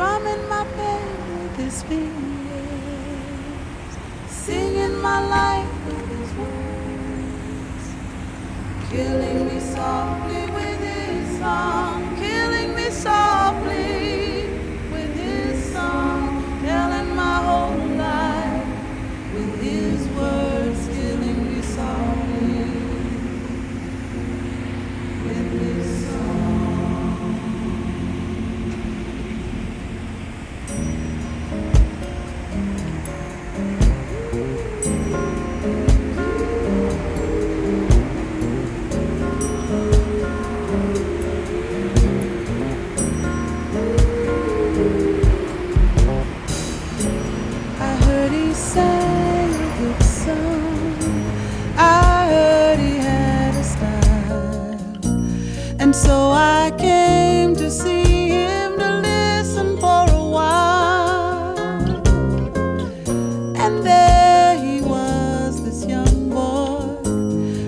strumming my pain with his fingers, singing my life with his words, killing me softly with his song, killing me softly with his song, telling my whole life with his words, killing me softly with his song. I heard he sang a good song, I heard he had a style, and so I came to see him to listen for a while. And there he was, this young boy,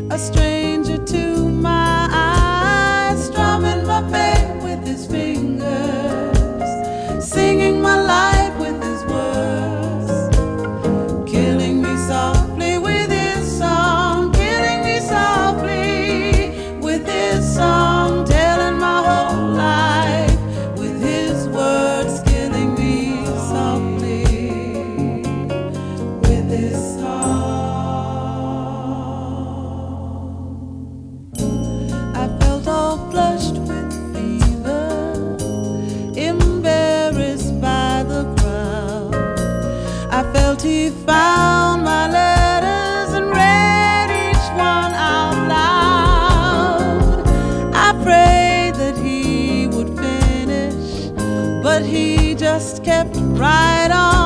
a stranger to my eyes, strumming my pain with his fingers, singing my life with his words, killing me softly with his song, killing me softly with his song, telling my whole life with his words, killing me softly with his song. I felt all flushed with fever, embarrassed by the crowd. I felt he found my letters and read each one out loud. I prayed that he would finish, but he just kept right on